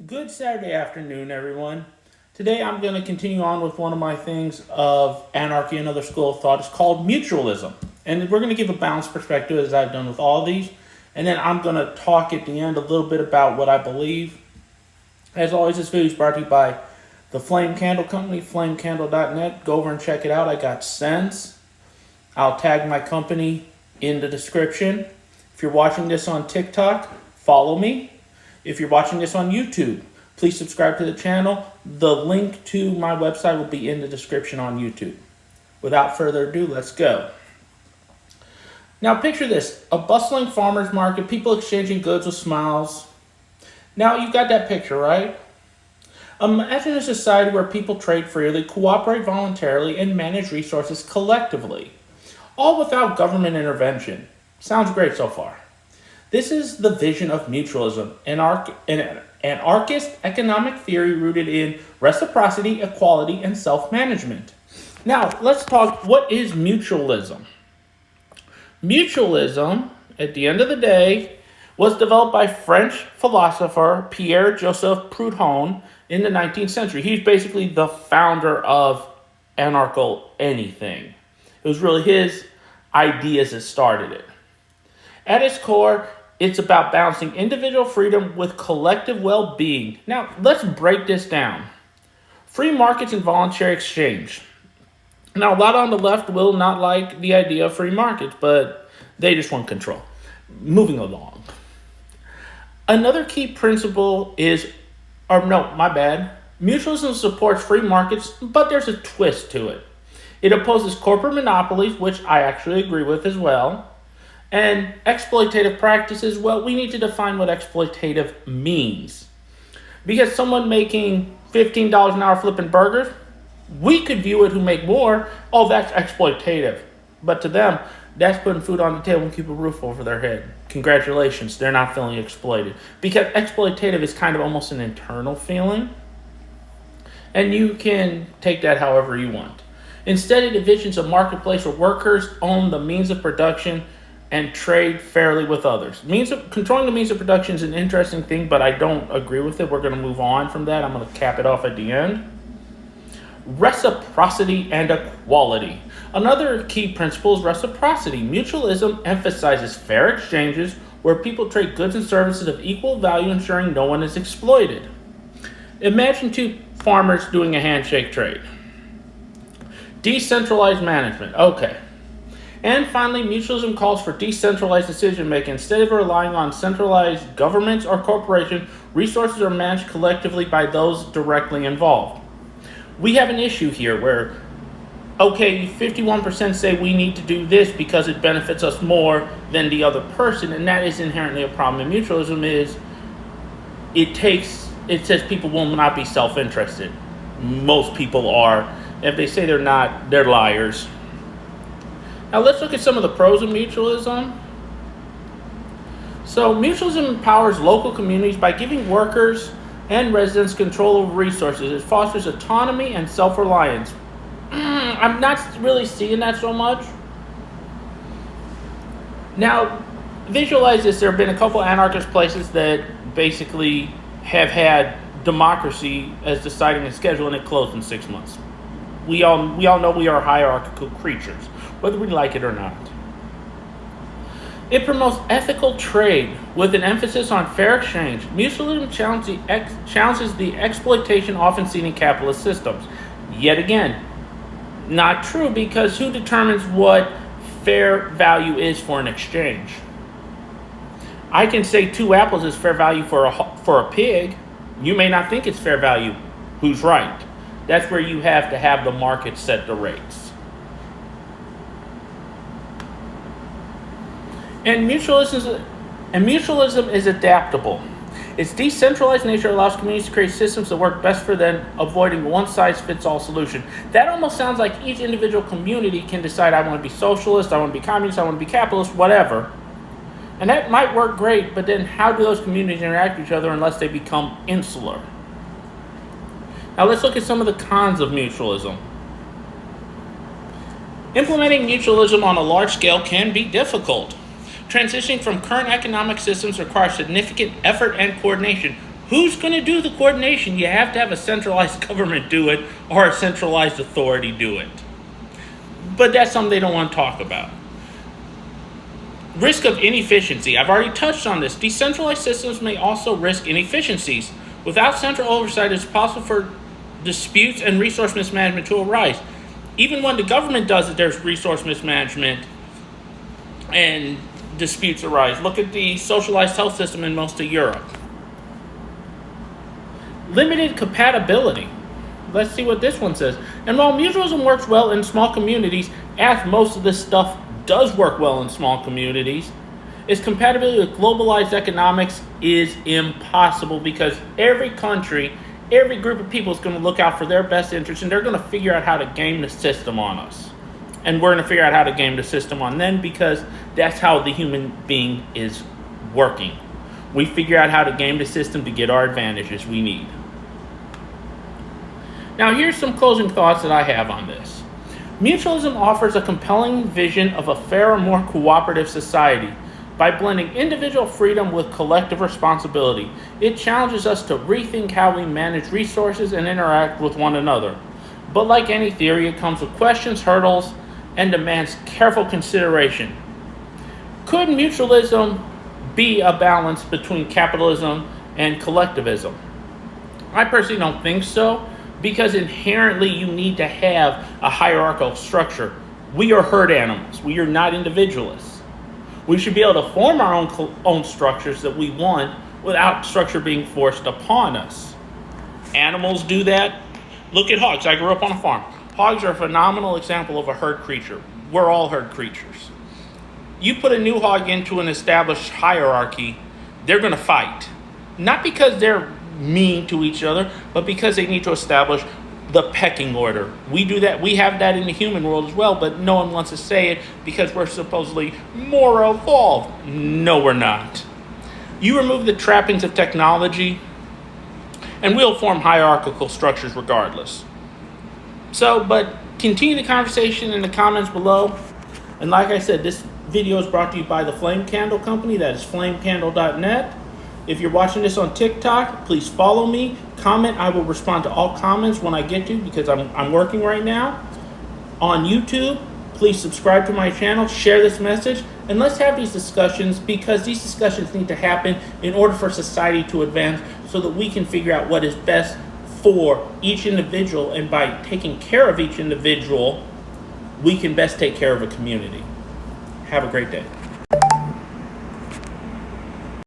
Good Saturday afternoon, everyone. Today I'm going to continue on with one of my things of anarchy, another school of thought. It's called mutualism. And we're going to give a balanced perspective as I've done with all of these. And then I'm going to talk at the end a little bit about what I believe. As always, this video is brought to you by the Flame Candle Company, flamecandle.net. Go over and check it out. I got scents. I'll tag my company in the description. If you're watching this on TikTok, follow me. If you're watching this on YouTube, please subscribe to the channel. The link to my website will be in the description on YouTube. Without further ado, let's go. Now picture this, a bustling farmer's market, people exchanging goods with smiles. Now you've got that picture, right? Imagine a society where people trade freely, cooperate voluntarily, and manage resources collectively. All without government intervention. Sounds great so far. This is the vision of mutualism, an anarchist economic theory rooted in reciprocity, equality, and self-management. Now, let's talk, what is mutualism? Mutualism, at the end of the day, was developed by French philosopher Pierre-Joseph Proudhon in the 19th century. He's basically the founder of anarcho anything. It was really his ideas that started it. At its core, it's about balancing individual freedom with collective well-being. Now, let's break this down. Free markets and voluntary exchange. Now, a lot on the left will not like the idea of free markets, but they just want control. Moving along. Another key principle is, mutualism supports free markets, but there's a twist to it. It opposes corporate monopolies, which I actually agree with as well. And exploitative practices, well, we need to define what exploitative means. Because someone making $15 an hour flipping burgers, we could view it who make more, oh, that's exploitative. But to them, that's putting food on the table and keep a roof over their head. Congratulations, they're not feeling exploited. Because exploitative is kind of almost an internal feeling. And you can take that however you want. Instead, it envisions a marketplace where workers own the means of production and trade fairly with others. Controlling the means of production is an interesting thing, but I don't agree with it. We're going to move on from that. I'm going to cap it off at the end. Reciprocity and equality. Another key principle is reciprocity. Mutualism emphasizes fair exchanges where people trade goods and services of equal value, ensuring no one is exploited. Imagine two farmers doing a handshake trade. Decentralized management. Okay. And finally, mutualism calls for decentralized decision-making. Instead of relying on centralized governments or corporations, resources are managed collectively by those directly involved. We have an issue here where, 51% say we need to do this because it benefits us more than the other person, and that is inherently a problem in mutualism. It says people will not be self-interested. Most people are. If they say they're not, they're liars. Now let's look at some of the pros of mutualism. So mutualism empowers local communities by giving workers and residents control over resources. It fosters autonomy and self-reliance. I'm not really seeing that so much. Now, visualize this. There have been a couple anarchist places that basically have had democracy as deciding a schedule, and it closed in 6 months. We all know we are hierarchical creatures, whether we like it or not. It promotes ethical trade with an emphasis on fair exchange. Mutualism challenges the exploitation often seen in capitalist systems. Yet again, not true, because who determines what fair value is for an exchange? I can say 2 apples is fair value for a pig. You may not think it's fair value. Who's right? That's where you have to have the market set the rates. And mutualism is adaptable. Its decentralized nature allows communities to create systems that work best for them, avoiding one-size-fits-all solution. That almost sounds like each individual community can decide, I want to be socialist, I want to be communist, I want to be capitalist, whatever. And that might work great, but then how do those communities interact with each other unless they become insular? Now let's look at some of the cons of mutualism. Implementing mutualism on a large scale can be difficult. Transitioning from current economic systems requires significant effort and coordination. Who's going to do the coordination? You have to have a centralized government do it or a centralized authority do it. But that's something they don't want to talk about. Risk of inefficiency. I've already touched on this. Decentralized systems may also risk inefficiencies. Without central oversight, it's possible for disputes and resource mismanagement to arise. Even when the government does it, there's resource mismanagement and disputes arise. Look at the socialized health system in most of Europe. Limited compatibility. Let's see what this one says. And while mutualism works well in small communities, as most of this stuff does work well in small communities, its compatibility with globalized economics is impossible because every country, every group of people is going to look out for their best interests, and they're going to figure out how to game the system on us. And we're going to figure out how to game the system on them because that's how the human being is working. We figure out how to game the system to get our advantages we need. Now, here's some closing thoughts that I have on this. Mutualism offers a compelling vision of a fairer, more cooperative society. By blending individual freedom with collective responsibility, it challenges us to rethink how we manage resources and interact with one another. But like any theory, it comes with questions, hurdles, and demands careful consideration. Could mutualism be a balance between capitalism and collectivism? I personally don't think so, because inherently you need to have a hierarchical structure. We are herd animals. We are not individualists. We should be able to form our own structures that we want without structure being forced upon us. Animals do that. Look at hogs. I grew up on a farm. Hogs are a phenomenal example of a herd creature. We're all herd creatures. You put a new hog into an established hierarchy, they're going to fight. Not because they're mean to each other, but because they need to establish the pecking order. We do that. We have that in the human world as well, but no one wants to say it because we're supposedly more evolved. No, we're not. You remove the trappings of technology, and we'll form hierarchical structures regardless. But continue the conversation in the comments below. And like I said, this video is brought to you by the Flame Candle Company. That is flamecandle.net. If you're watching this on TikTok, please follow me. Comment. I will respond to all comments when I get to, because I'm working right now. On YouTube, please subscribe to my channel, share this message, and let's have these discussions, because these discussions need to happen in order for society to advance so that we can figure out what is best for each individual, and by taking care of each individual, we can best take care of a community. Have a great day.